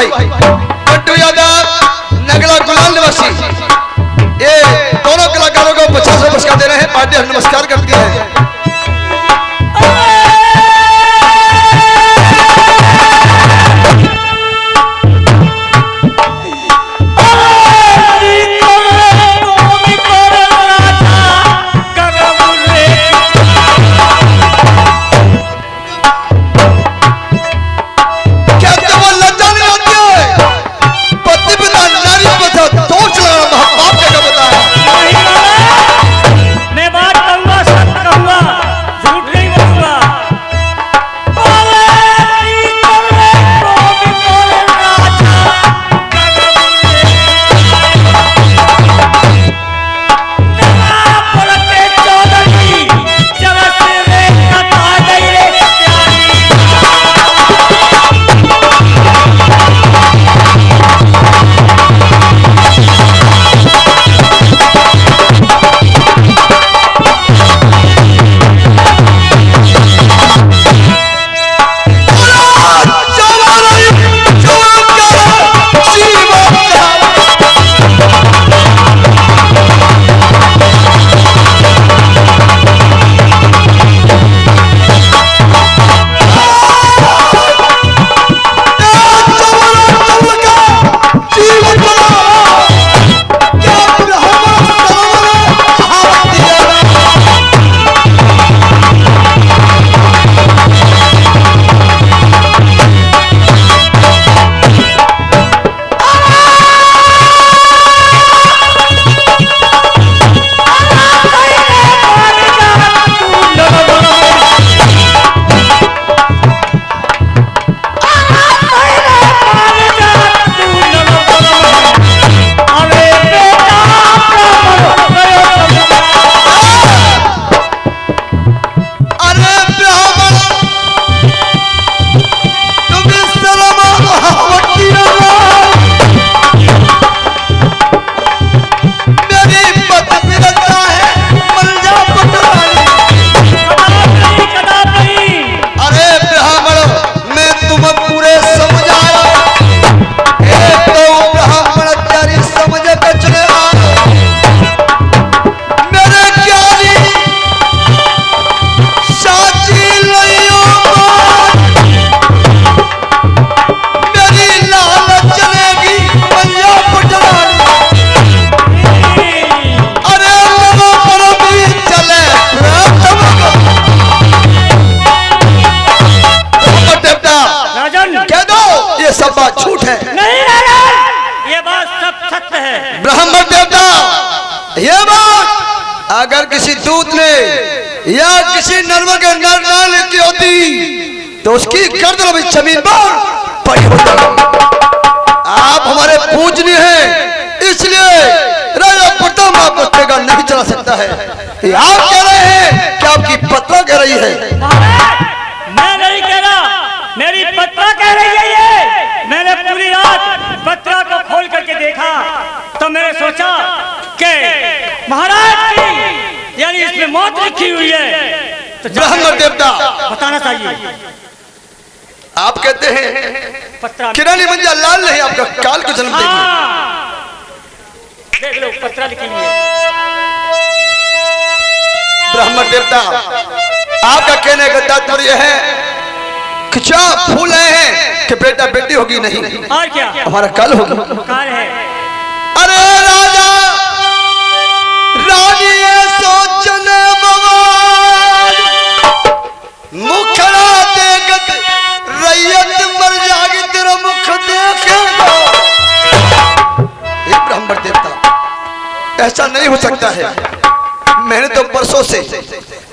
भाई बंटू यादव नगला गुलाल निवासी, ये दोनों कलाकारों को 50 पुरस्कार दे रहे हैं। पार्टी नमस्कार करती है। अगर किसी दूत ने या किसी नर्म के नर नाल की होती तो उसकी गर्दन भी जमीन पर पड़ी होती। आप हमारे पूजनीय हैं, इसलिए राजा प्रथम आपको टेगा नहीं चला सकता है। आप कह रहे हैं कि आपकी पत्रा कह रही है। मैं नहीं कह रहा, मेरी पत्रा कह रही है। ये मैंने पूरी रात पत्रा को खोल करके देखा तो मैंने सोचा कि महाराज की यानी इसमें मौत लिखी हुई है। तो ब्राह्मण देवता बताना चाहिए। आप कहते हैं पत्रा किरानी मंजा लाल नहीं, आपका काल की जन्म देगी। देख लो पत्रा लिखी हुई है। ब्राह्मण देवता आपका कहने का तात्पर्य है कि क्या फूल आए हैं कि बेटा बेटी होगी? नहीं, और क्या हमारा काल होगा। काल है। अरे राजा रानी सोचने मुखड़ा देखत रैयत मर जागी तेरा मुख देखेगा। ब्राह्मण देवता ऐसा नहीं हो सकता है। मैंने तो परसों से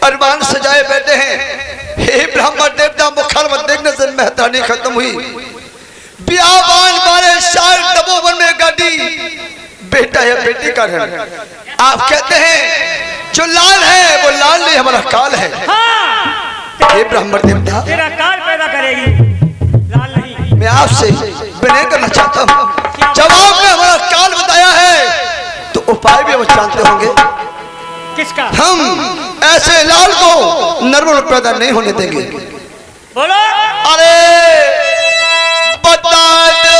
अरमान सजाए बैठे हैं। हे ब्राह्मण देवता मुखर मत देखने से मेहतानी खत्म हुई। बियाबान मारे शायर तपोवन में गाड़ी बेटा या बेटी का है। आप कहते हैं जो लाल है वो लाल नहीं, हमारा काल है। हे ब्राह्मण देवता तेरा काल पैदा करेगी, लाल नहीं। मैं आपसे विनय करना चाहता हूँ, जब आपने हमारा काल बताया है तो उपाय भी हम जानते होंगे। किसका? हम ऐसे लाल को नरवल पैदा नहीं होने देंगे। बोलो। अरे बता दो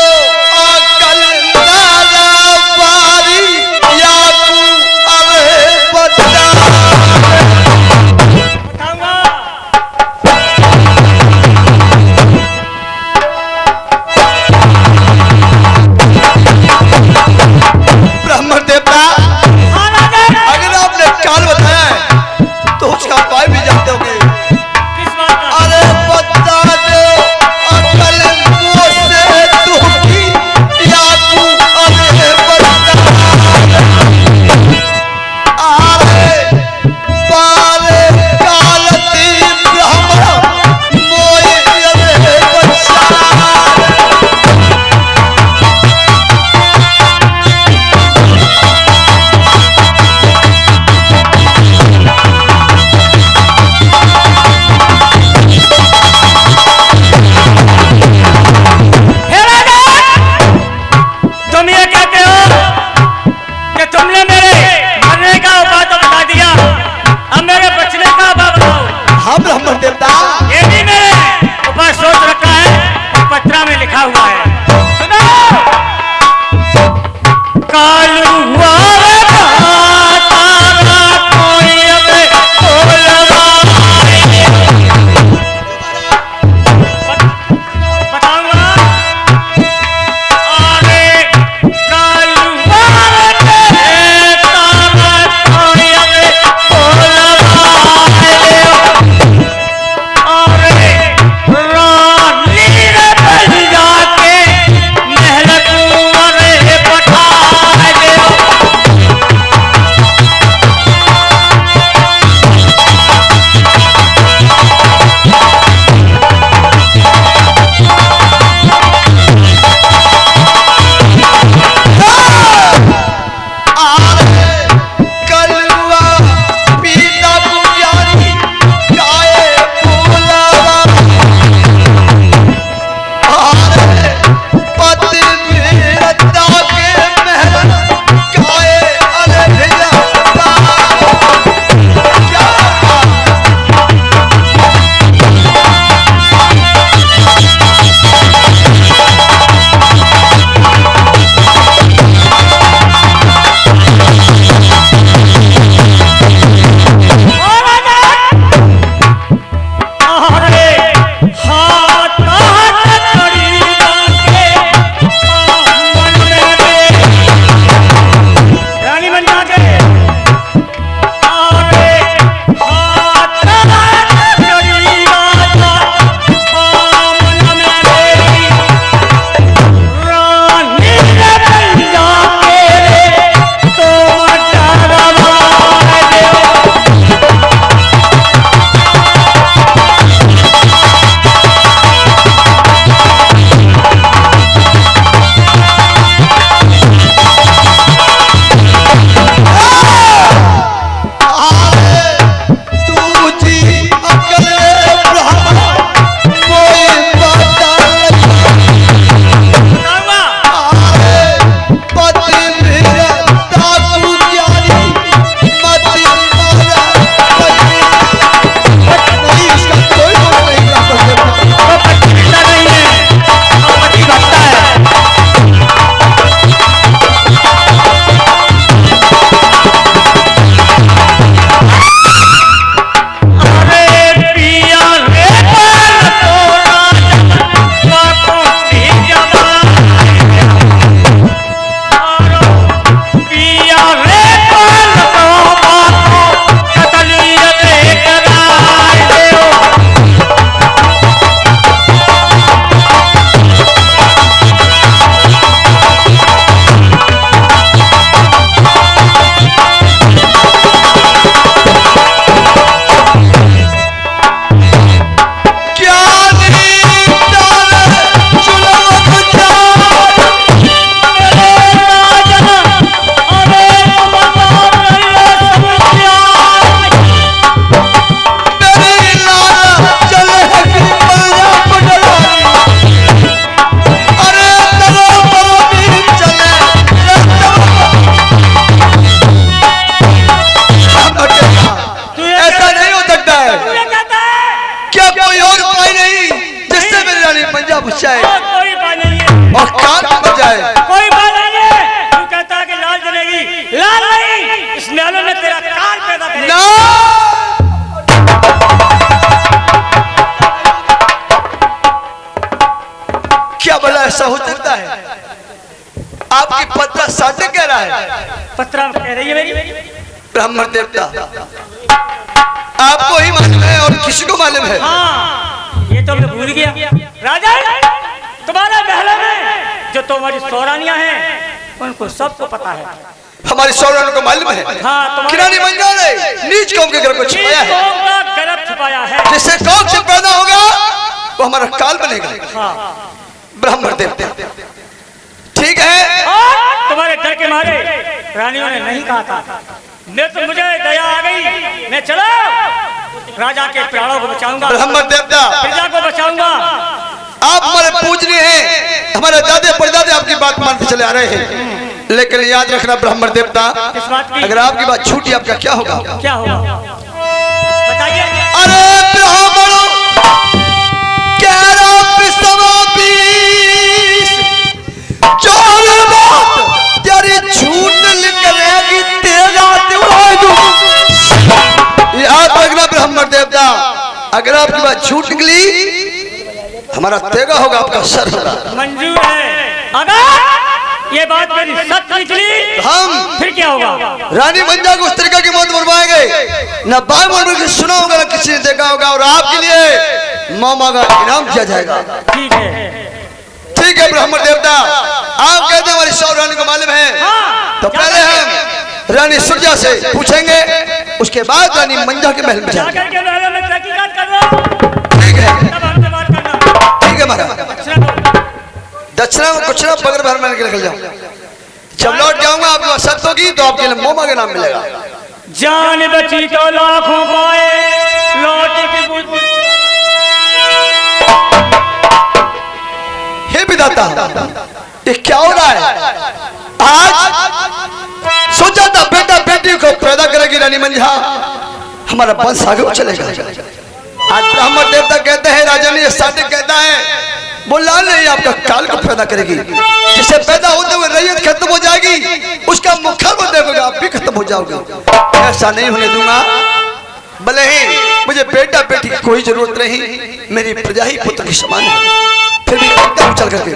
और कान मर जाए। कोई बात नहीं है, तू कहता है कि लाल जलेगी, लाल नहीं, इस नालों में तेरा कान पैदा करेगा। क्या भला ऐसा हो सकता है? आपकी पत्रा साटे कह रहा है। पत्रा कह रही है मेरी। ब्राह्मण देवता, आपको ही मालूम है और किसी को मालूम है? हाँ, ये तो मैं भूल गया। राजा, तुम्हारे महल में जो तुम्हारी सौरानियां हैं उनको सबको पता है। हमारी सौरानियों को मालूम है। हाँ, किरानी मंजा ने नीच कौम के घर को छुपाया है। गर्भ छुपाया है। जिससे कौम से पैदा होगा वो हमारा काल बनेगा। हाँ। ब्राह्मण देवता, ठीक है। तुम्हारे डर के मारे रानियों ने नहीं कहा था। मैं तो मुझे दया आ गई, मैं चला राजा के प्राणों को बचाऊंगा, ब्राह्मण देवता प्रजा को बचाऊंगा। आप हमारे पूजनीय हैं, हमारे दादे परदादे आपकी बात मानते चले आ रहे हैं, लेकिन याद रखना ब्राह्मण देवता, अगर आपकी बात छूटी आपका क्या होगा? क्या होगा बताइए। अरे ब्राह्मण तेरी झूठ निकलेगी तेरा याद रखना ब्राह्मण देवता, अगर आपकी बात झूठ निकली हमारा तेगा होगा, आपका सर होगा। मंजूर है। अगर ये बात मेरी सच निकली हम फिर क्या होगा? रानी मंजा को उस तरीके की मौत मरवाएंगे, न बाल मर सुना होगा न किसी ने देखा होगा, और आपके लिए मामा का इनाम दिया जाएगा। ठीक है, ठीक है ब्राह्मण देवता, आप कहते हैं हमारी सौरानी को मालूम है। हाँ, तो पहले हम रानी सुरजा से पूछेंगे, उसके बाद रानी मंजा के महल में जाएंगे। ठीक है, ठीक है महाराज। दक्षिणा में कुछ ना बगर भर में निकल जाऊं, जब लौट जाऊंगा आपकी बात सत्य होगी तो आपके लिए मोमा का नाम मिलेगा। जान बची तो लाखों पाए, लौट की बुद्धि। हे विधाता, ये क्या हो रहा है? आज सोचा था बेटा बेटी को पैदा करेगी रानी मंजा, हमारा वंश आगे चलेगा। आज ब्राह्मण देवता कहते हैं, राजा ने साटे कहता है बोला नहीं आपका काल को पैदा करेगी, जिसे पैदा होते हुए रैयत खत्म हो जाएगी, उसका मुखर को देखोगे आप भी खत्म हो जाओगे। ऐसा नहीं होने दूंगा, भले ही मुझे बेटा बेटी की कोई जरूरत नहीं, मेरी प्रजा ही पुत्र की समान है, फिर भी एकदम चल करके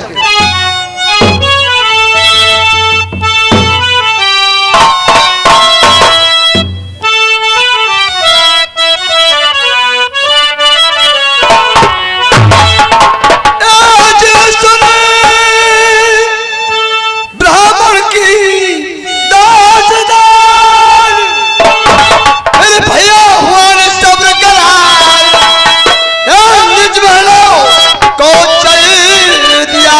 को चल दिया।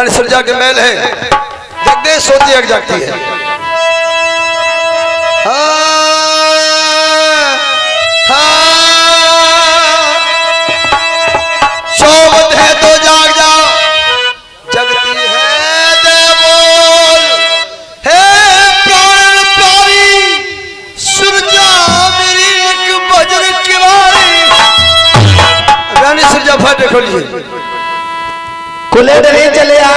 रानी सुरजा के महल है, जगदीश सोती एक जागती है। शोभत है तो जाग जाओ, जगती है देवोल, हे प्राण प्यारी सुरजा मेरी एक वज्र किवारी। रानी सुरजा फाटे खोलिए, खुले नहीं चले आ।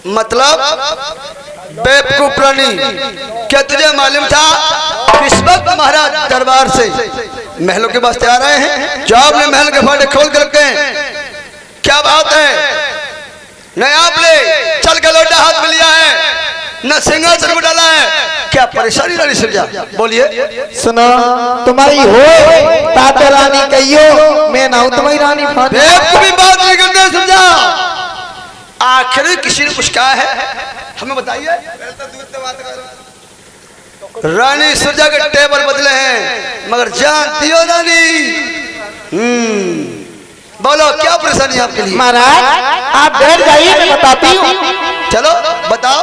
मतलब बेवकूफ प्राणी, क्या तुझे मालूम था किस वक्त महाराज दरबार से महलों के वास्ते आ रहे हैं? जो आपने महल के फाटे खोल कर रखे हैं, क्या बात है? नहीं आपने चल के लोटा हाथ में लिया है, न सिंहासन में डाला है, क्या परेशानी रानी सुरजा? बोलिए। सुनो, तुम्हारी हो ताते रानी कहियो, मैं ना हूं तुम्हारी रानी फाटे। बेवकूफी बात नहीं करते सुरजा, आखिर किसी ने कुछ कहा है हमें बताइए। रानी सुरजा के टेबल बदले हैं, मगर जानती हो रानी। बोलो क्या परेशानी है आपके लिए? महाराज आप बैठ जाइए, मैं बताती हूँ। चलो बताओ।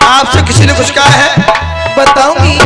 आपसे किसी ने कुछ कहा है? बताऊंगी।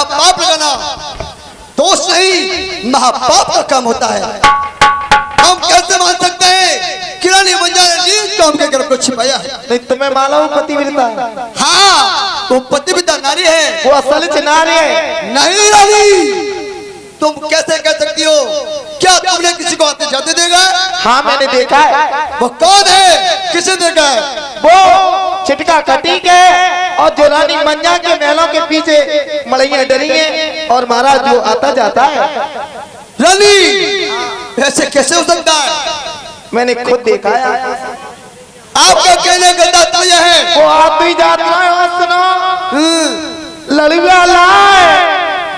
महापाप लगाना दोष नहीं महापाप का काम होता है। हम कैसे मान सकते हैं कि रानी मंजा ने काम के गर्भ को छिपाया है? नहीं तुम्हें मालूम पतिव्रता? हाँ तुम पतिव्रता नारी है, वो असल नारी है। नहीं रानी तुम कैसे कह सकती हो? क्या तुमने किसी को आते जाते देखा? हाँ मैंने देखा है। वो कौन है? किसे देखा है? वो चिटका कटी के और जो रानी मंजा के महलों के पीछे मड़ैया डरी है और महाराज जो आता जाता है। रानी ऐसे कैसे हो सकता है? मैंने खुद देखा है। आपका कहने का तात्पर्य है वो आती जाती है। सुनो लड़ुआ लाए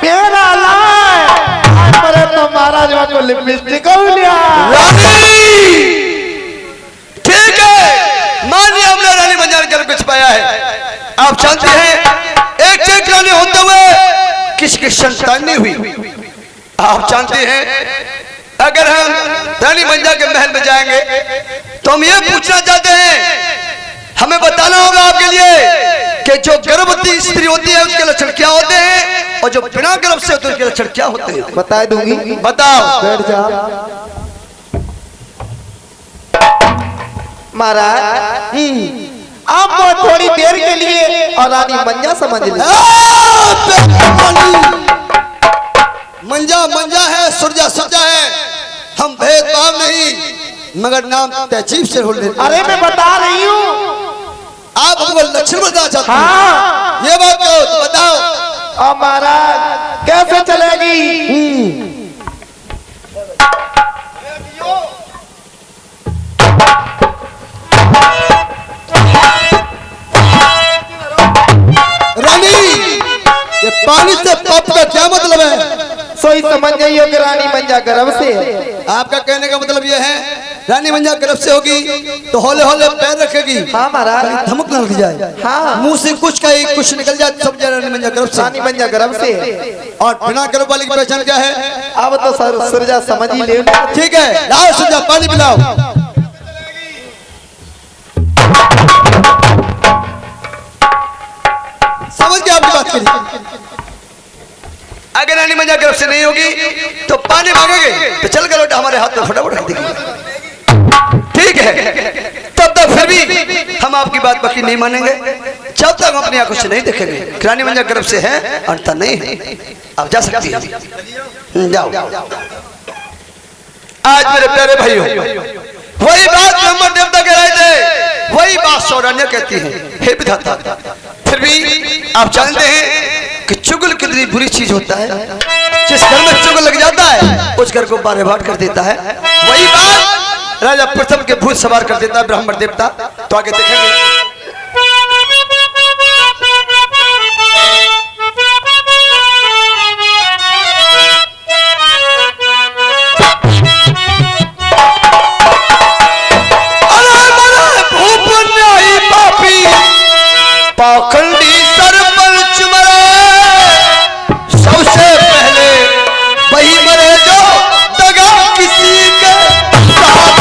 पेड़ा लाए पर तो महाराज को लिपस्टिक लिया। ठीक है मानिए हमने रानी मंजा के गर्भ को छिपाया है। आप जानते हैं एक एक रानी होते हुए किसकी संतान नहीं हुई। आप जानते हैं अगर हम रानी मंजा के महल में जाएंगे तो हम ये पूछना चाहते हैं, हमें बताना होगा आपके लिए कि जो गर्भवती स्त्री होती है उसके लक्षण क्या होते हैं और जो बिना गर्भ से होते हैं उसके लक्षण क्या होते हैं। बता दूंगी। बताओ। बैठ जा महाराज। आप वो थोड़ी देर के लिए और रानी मंजा समझ ले। मंजा मंजा है, सुरजा सुरजा है। हम भेदभाव नहीं मगर नाम तहजीब से हो लेते। अरे मैं बता रही हूँ। आप हमको लक्षण बताना चाहते हैं? हाँ ये बात तो बताओ। और महाराज कैसे चलेगी? रानी ये पानी से पाप का क्या मतलब है? सोई समझ जाइए कि रानी मंजा गर्भ से है। आपका कहने का मतलब ये है रानी मंजा गर्भ से होगी तो हौले हौले पैर रखेगी। हाँ महाराज। धमक न लग जाए। हाँ मुंह से कुछ कहीं कुछ निकल जाए सब रानी मंजा गर्भ से। रानी मंजा गर्भ से है। और बिना गर्भ वाली की पहचान क्या है? अब तो सर सुरजा समझ ही ले। ठीक है लाओ सुरजा पानी पिलाओ। समझ गया आपकी बात करी। अगर रानी मंजा गर्भ से नहीं होगी तो पानी मांगेंगे तो चल कर लोटा हमारे हाथ में फटाफट रख देंगे। ठीक है तब तक फिर भी हम आपकी बात बाकी नहीं मानेंगे जब तक हम अपनी आंखों से नहीं देखेंगे। रानी मंजा गर्भ से है अंतर नहीं है। आप जा सकती हैं, जाओ। आज मेरे प्यारे भाइयों वही बात ब्रह्म देवता कह रहे थे, वही बात सौरान्य कहती है। हे विधाता फिर भी आप जानते हैं कि चुगल कितनी बुरी चीज होता है। जिस घर में चुगल लग जाता है उस घर को बारे बाट कर देता है। वही बात राजा प्रथम के भूत सवार कर देता है ब्राह्मण देवता। तो आगे देखेंगे। पाखंडी सरपंच मरे सबसे पहले वही मरे जो दगा किसी के साथ।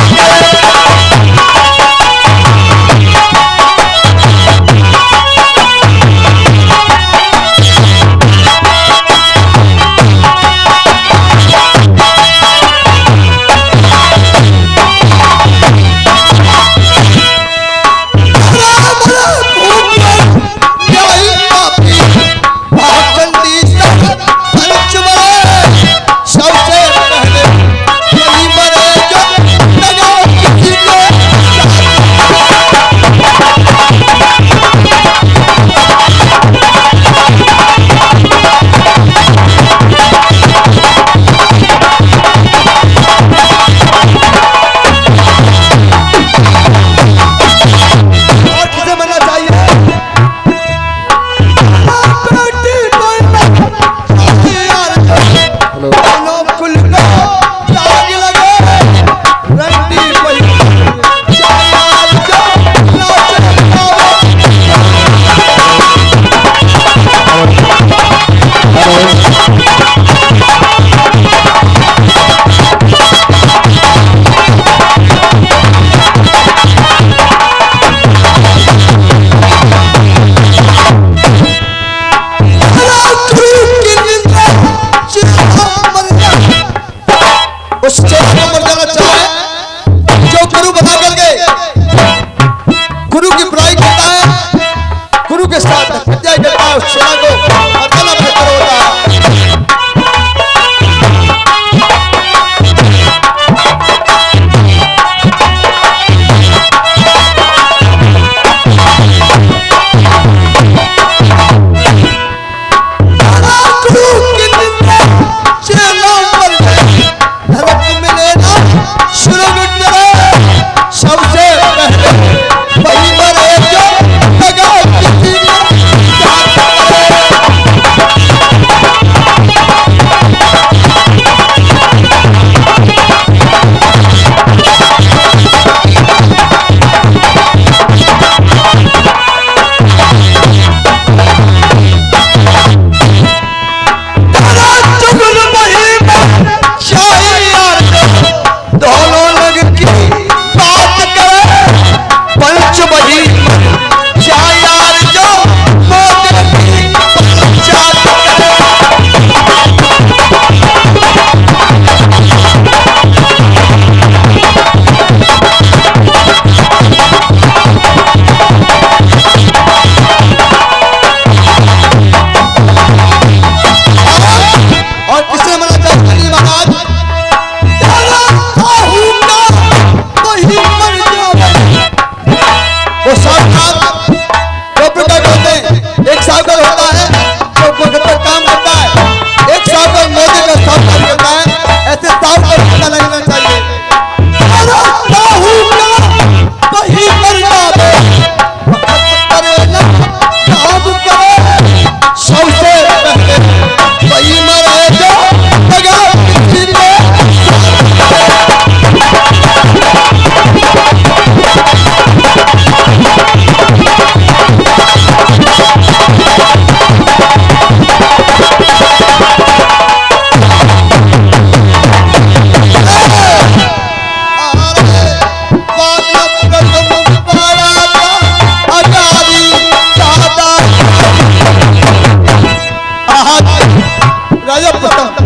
राजा प्रताप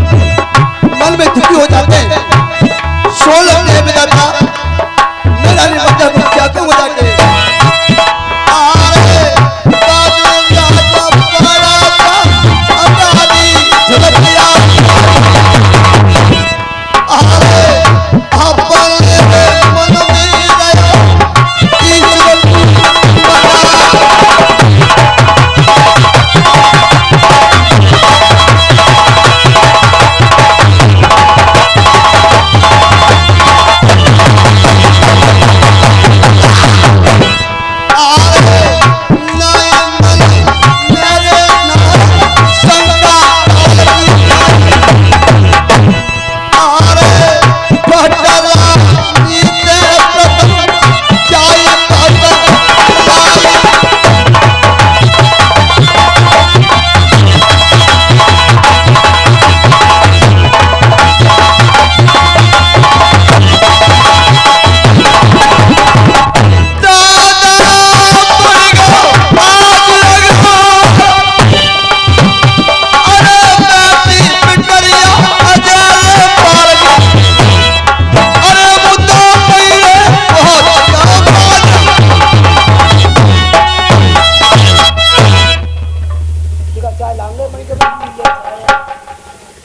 मन में दुखी हो जाते हैं, सो लगते हैं विधाता। मैं रानी मंजा को क्या कहूँ जाके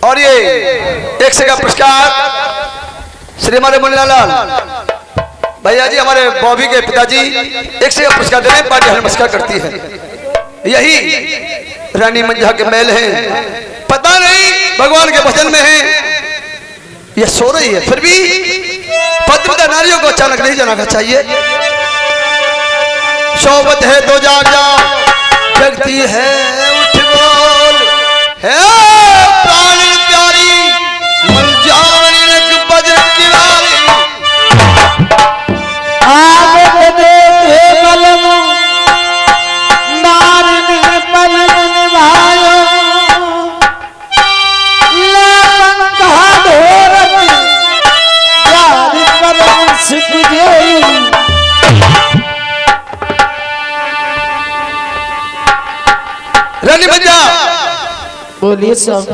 और ये 100 का पुरस्कार श्री हमारे मुन्नालाल भैया जी, हमारे बॉबी के पिताजी 100 का पुरस्कार दे रहे हैं। पार्टी नमस्कार करती है। यही रानी मंजा के महल हैं, पता नहीं भगवान के भजन में है, ये सो रही है, फिर भी पतिव्रता नारियों को अचानक नहीं जगाना चाहिए। शोभत है तो जाग जाओ, जगती है उठ बोल, है प्राण प्यारी मल जावनी नक बज किनारे। आगे देखे मलम नारन पलम निभायो, ले पंखा ढोरत यार परम सुख जोई। रानी मंजा बोलिए सब,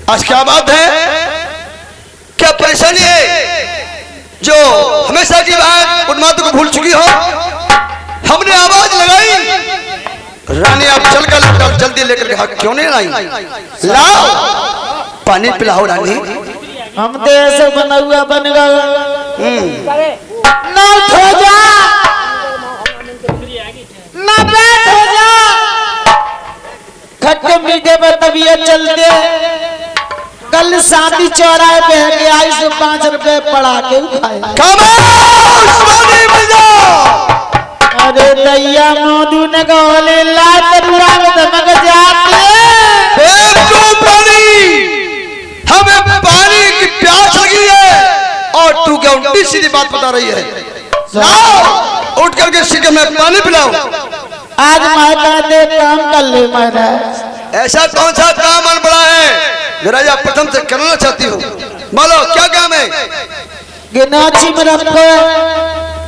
आज क्या बात है, क्या परेशानी है जो हमेशा की बात उन्माद को भूल चुकी हो? हमने आवाज लगाई, रानी आप चल कर जल्दी लेकर के क्यों नहीं लाई? लाओ पानी पिलाओ रानी। हम तो ऐसे बना हुआ बन गए, ना उठ हो जा, ना बैठ हो जा, खट्टे मीठे पर तबीयत चल दे। कल शादी चौराहे पे है कि आई से 5 रुपए पड़ा के खाए। अरे दैया मोदू ने कहले ला तरुआ में धमक जाती है। हमें पानी की प्यास लगी है और तू क्या उल्टी सीधी बात बता रही है? लाओ उठ करके शीघ्र में पानी पिलाओ। आज मैं कहते काम कर ले महाराज। ऐसा कौन सा काम अन पड़ा है जो राजा प्रथम से करना चाहती हो? बोलो क्या काम है? गिनाची में रखो,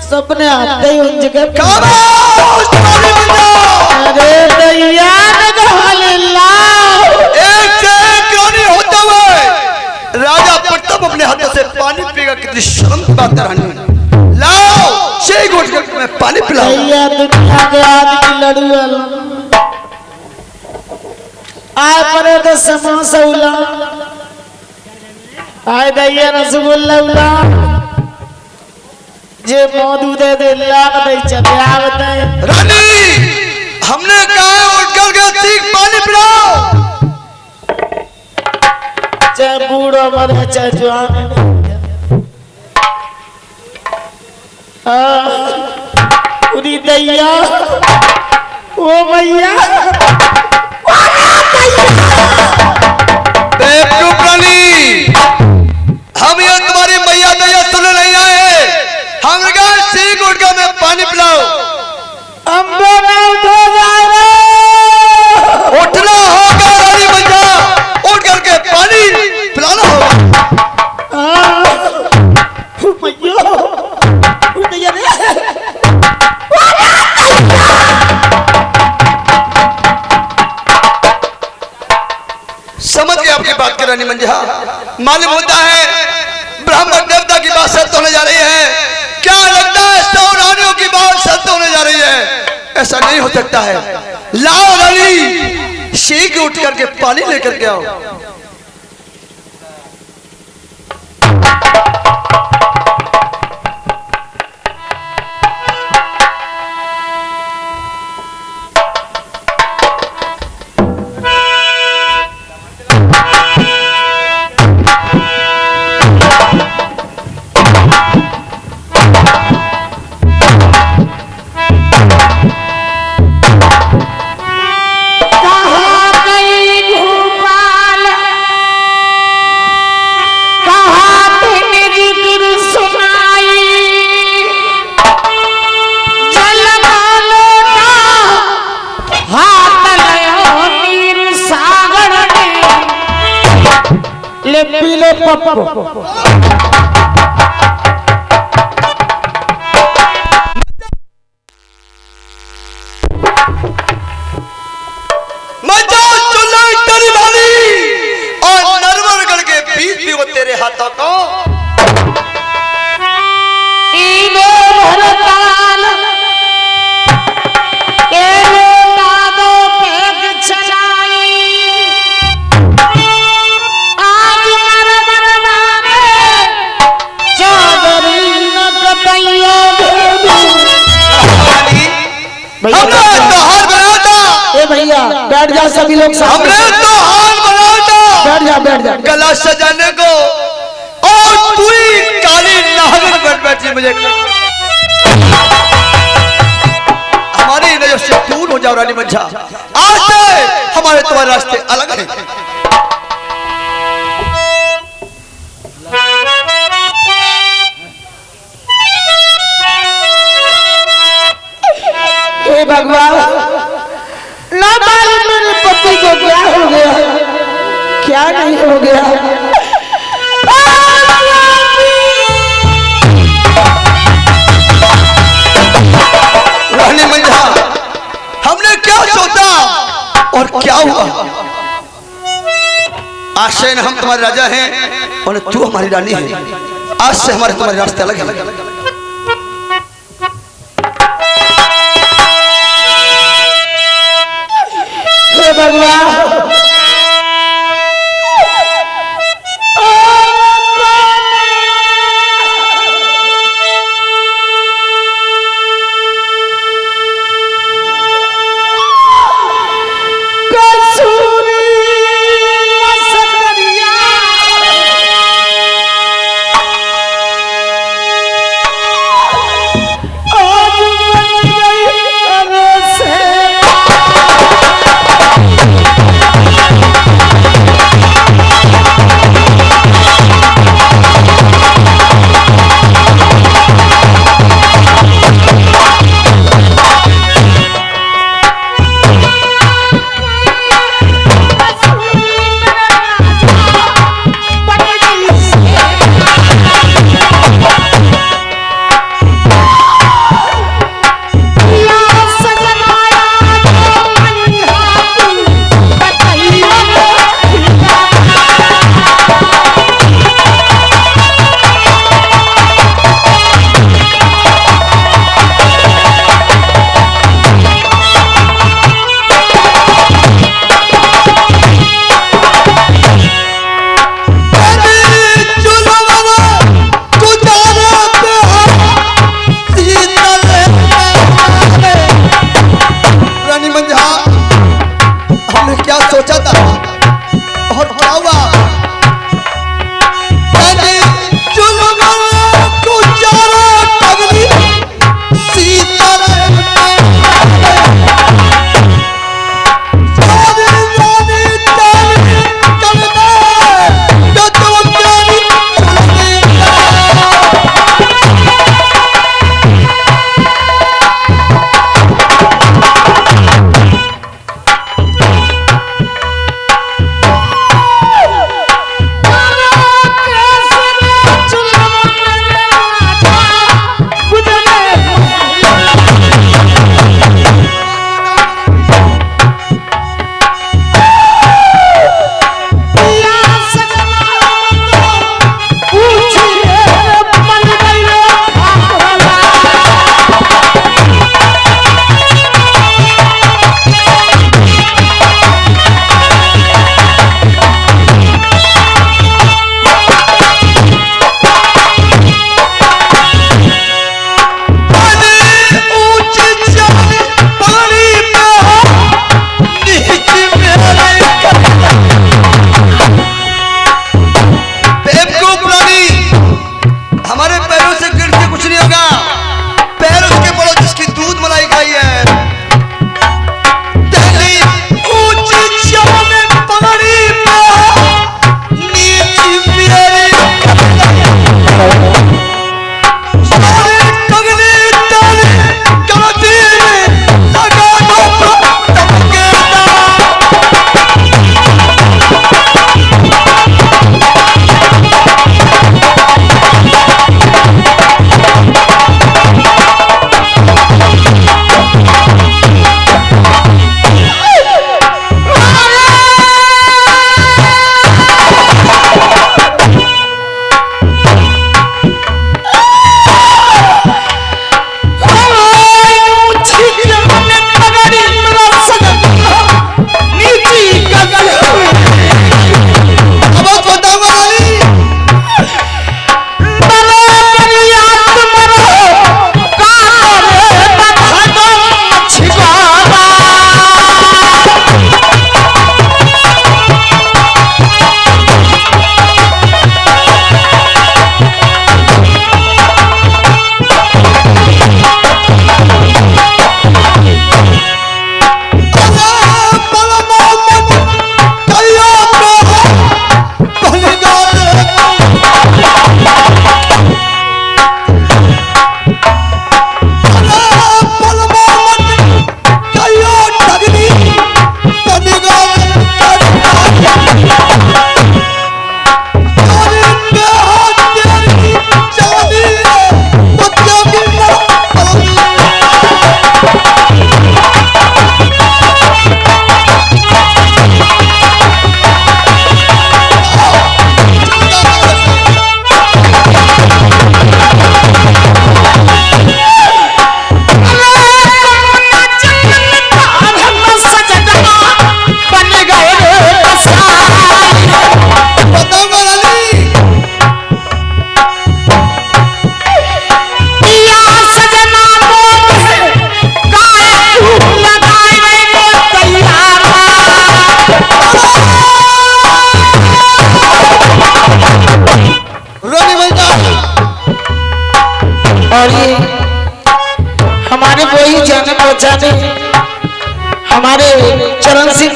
सपने आते ही उन जगह काम है। अरे दैया ने कहले लाओ। एक से एक रानी होते हुए राजा प्रताप अपने हाथों से पानी पीगा, कितनी शर्म की बात है रानी। लाओ शेख उठ कर मैं पानी पिलाऊं। दैया दुनिया के आदमी लड़ुआ आए परे तो समोसा उला, आए दैया रसगुल्ला उला, जे मधु दे दे लाख दे चले आवते। रानी हमने कहा उठ करके ठीक पानी पिलाओ। चाहे बूढ़ो मरे चाहे जवान, पूरी दैया ओ भैया बेवकूफ रानी, हम ये तुम्हारी मैया दैया सुनने नहीं आए। हमने कहा ठीक उठ कर मैं पानी पिलाओ। उठना होगा रानी मंजा, उठ करके पानी पिलाना होगा। समझ गए आपकी बात की रानी मंजा। मालूम होता है ब्राह्मण देवता की बात सत्य होने जा रही है। क्या लगता है 100 रानियों की बात सत्य होने जा रही है? ऐसा नहीं हो सकता है। लाओ रानी, शीघ्र उठ करके पानी लेकर के आओ। पीले पप्पो और नरवरगढ़ के बीच भी वो तेरे हाथों को भैया बैठ जा सभी लोग हमने तो हाल बनाया था बैठ जा गला सजाने को और तू ही काली नाहन पर बैठी मुझे हमारी नजर से दूर हो जाओ रानी मंझा। आज से हमारे तुम्हारे रास्ते अलग हैं। हे भगवान, ना मालूम मेरे पति को क्या हो गया, क्या नहीं हो गया। रानी मंझा, हमने क्या सोचा और क्या हुआ? आज से हम तुम्हारे राजा हैं और तू हमारी रानी है। आज से हमारे तुम्हारे रास्ते अलग हैं। भगवान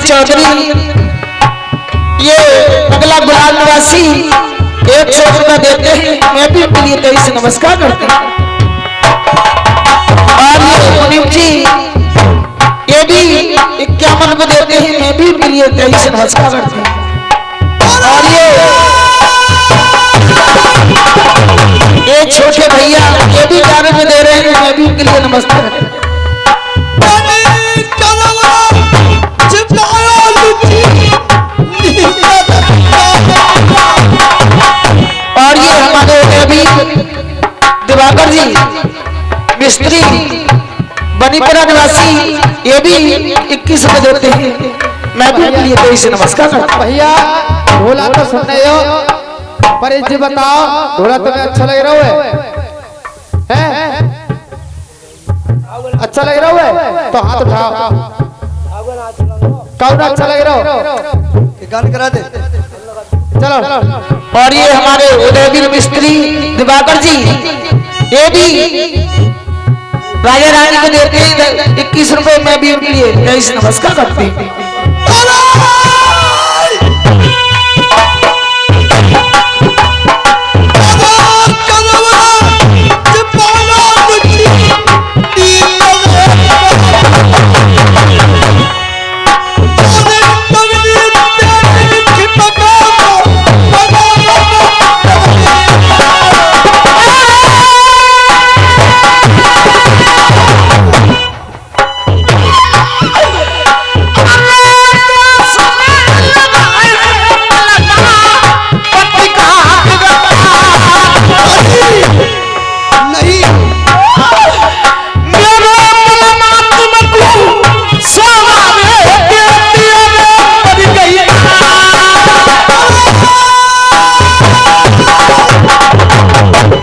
चौधरी ये अगला गुलाल निवासी 100 रुपया देते हैं, मैं भी उनके लिए तहे से नमस्कार करता हूँ। और ये मुनीम जी ये भी 51 रुपये देते हैं, मैं भी उनके लिए तहे से नमस्कार करता हूँ। और ये छोटे भैया ये भी 4 रुपये दे रहे हैं, मैं भी उनके लिए नमस्कार करता हूँ। और ये हमारे अभी दिवाकर जी मिस्त्री बनीपुरा निवासी ये भी 21 रुपये देते हैं, मैं भी उनके लिए तहे से नमस्कार करता हूँ। भैया ढोला तो सुनने हो, पर जी बताओ ढोला तुम्हें अच्छा लग रहा है? अच्छा लग रहा है तो हाथ उठाओ। कौन अच्छा लग रहा हो? गान करा दे। चलो। और ये हमारे उदयवीर मिस्त्री दिवाकर जी ये भी राजा रानी को देते हैं 21 रुपए, मैं भी उनके लिए तहे से नमस्कार करती हूँ।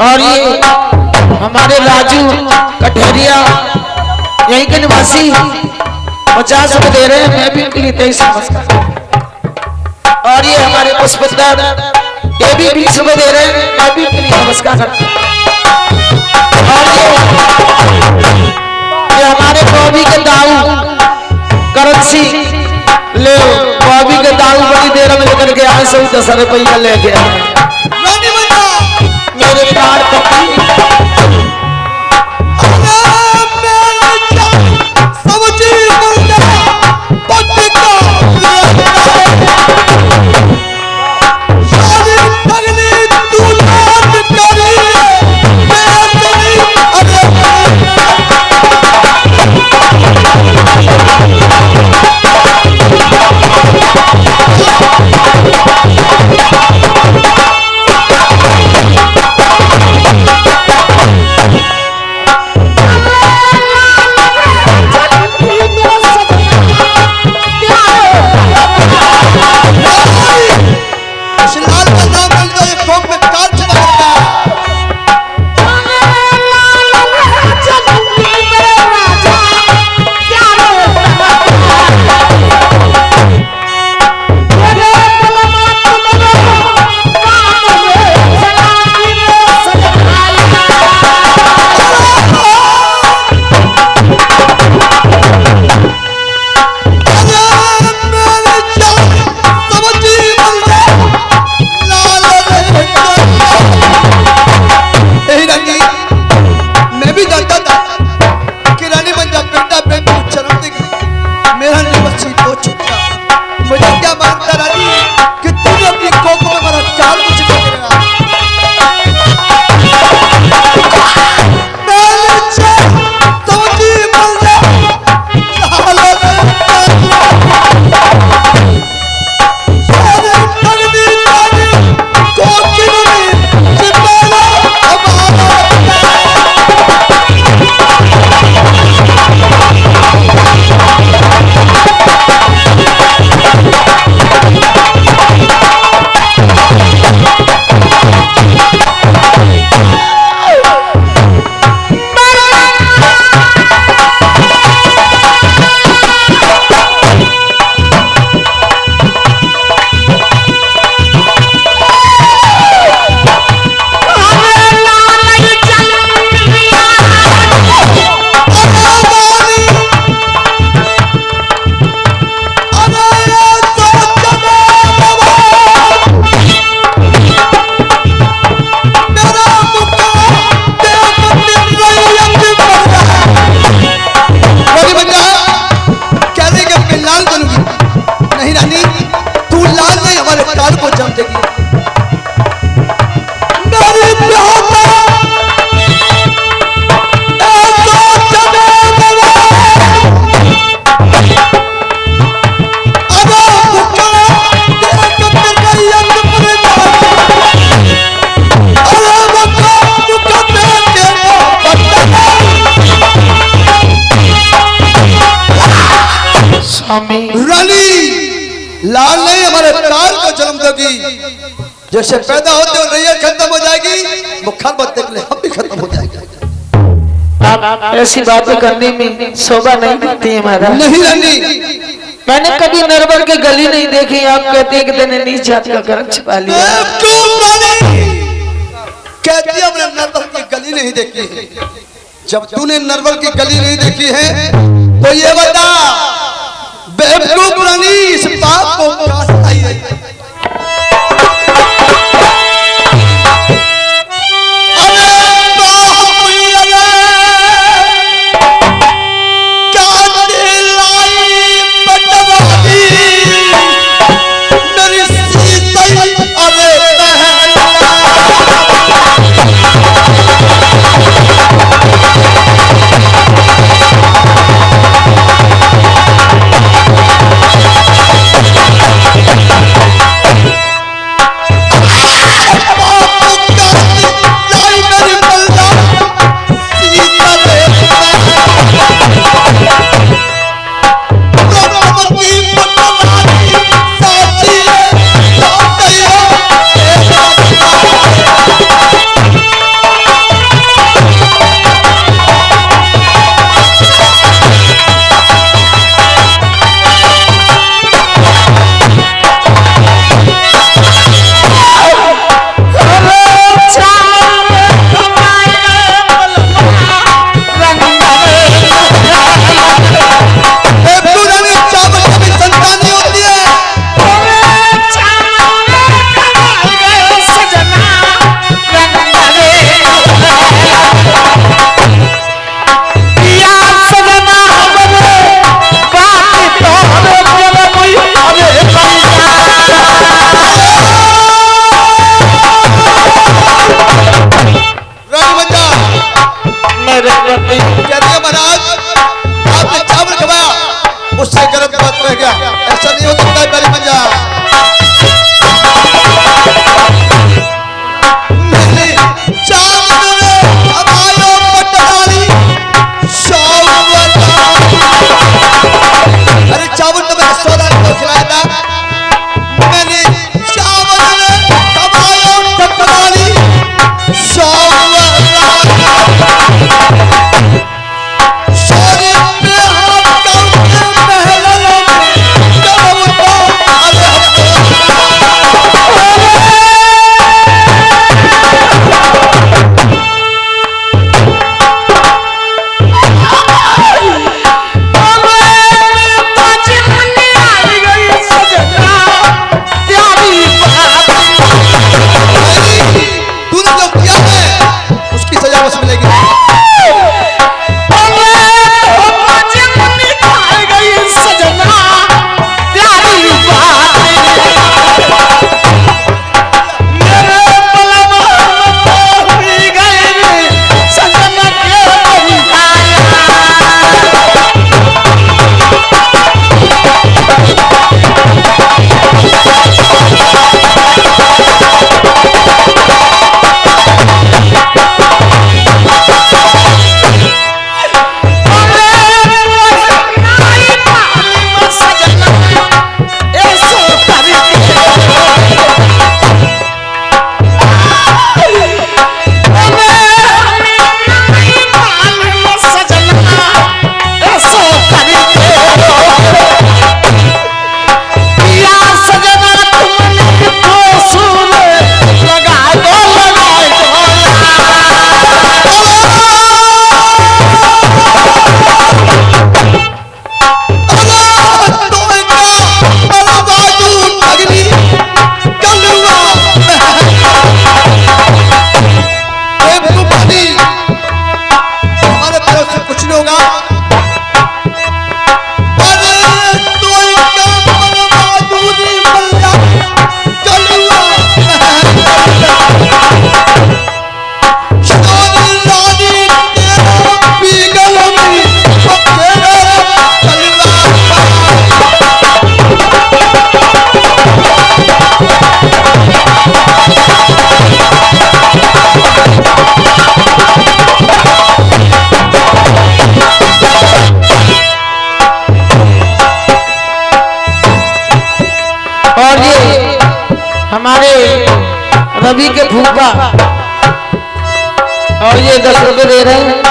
और ये हमारे राजू कठेरिया यहीं के निवासी 50 रुपये दे रहे हैं, मैं भी उनके लिए तहे से नमस्कार। और ये हमारे पुष्पदार ये भी 20 रुपये दे रहे हैं, मैं भी उनके लिए नमस्कार करता हूँ। और ये हमारे बॉबी के दाऊ करण सिंह ले बॉबी के दाऊ बड़ी देर में लेकर के आए, सभी 10 रुपया ले गया मेरे प्यार पति। समझेगी। मेरी प्यासा रानी लाल नहीं हमारे प्यार को जन्म दोगी। जैसे पैदा होते हो नैया खत्म हो जाएगी, मुखर मत देख ले हम भी खत्म हो जाएंगे। आप ऐसी बातें करने में शोभा नहीं देती है महाराज। नहीं रानी, मैंने कभी नरवर की गली नहीं देखी। आप कहते हैं कि तेने नीच जाति का गर्म छिपा लिया। कहती हमने नरवर की गली नहीं देखी है। जब तूने नरवर की गली नहीं देखी है तो ये बता बेवकूफ रानी इस बात को कहां से आई है? हमारे रवि के फूफा और ये 10 रुपए दे रहे हैं।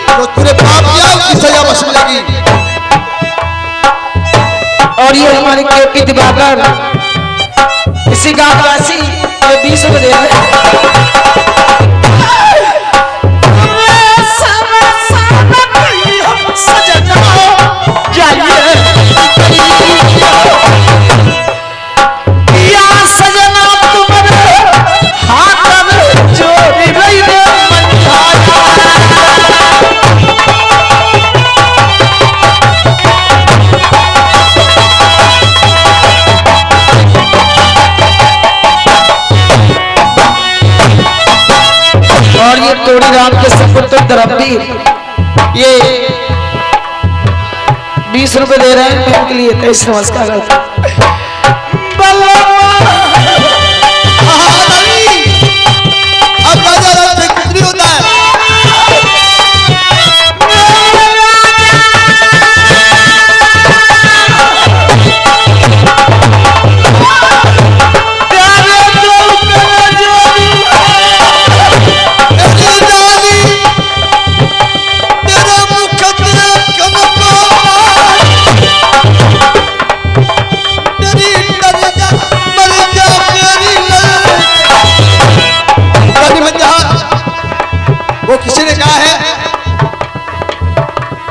तो तेरे पाप किया उसकी सजा बस मिलेगी। और ये हमारे केपी दिवाकर इसी गांव वासी ये 20 रुपए दे रहे हैं। और ये तोड़ी राम के सपुत्र धर्मवीर ये 20 रुपए दे रहे हैं। मैं उनके लिए 23 नमस्कार करता हूं। अब राजा से कुछ नहीं होता है। वो किसी ने कहा है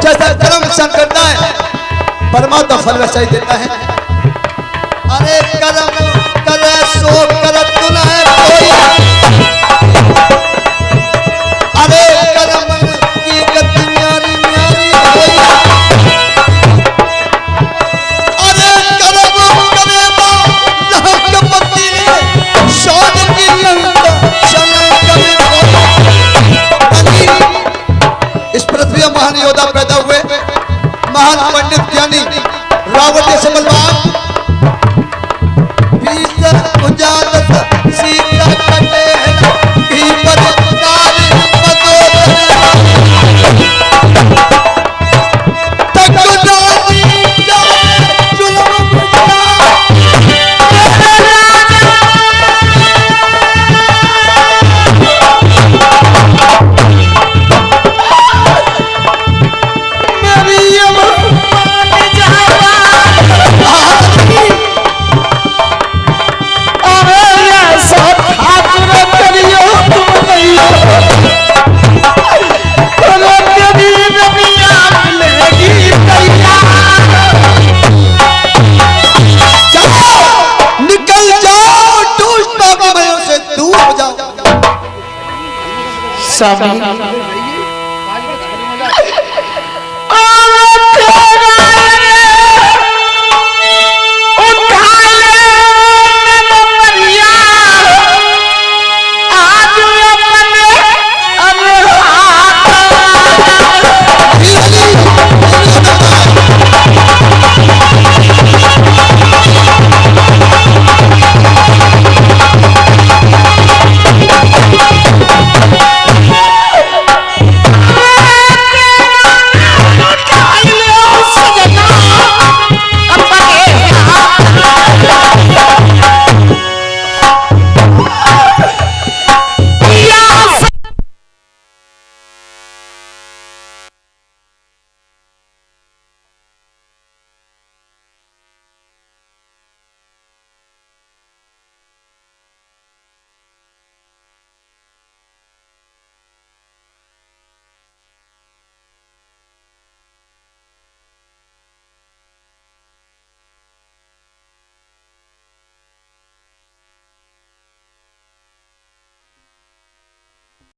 जैसा कर्म इंसान करता है परमात्मा फल वैसा ही देता है। अरे कर्म करे सो करत न है कोई, अरे कर्म की गति न्यारी न्यारी होई, अरे कर्म करे बा जहाँ पति ने शोध की लंका चला कभी इस पृथ्वी में महान योद्धा पैदा हुए, महान पंडित ज्ञानी रावण जैसे बलवान, सीता कटे स्वामी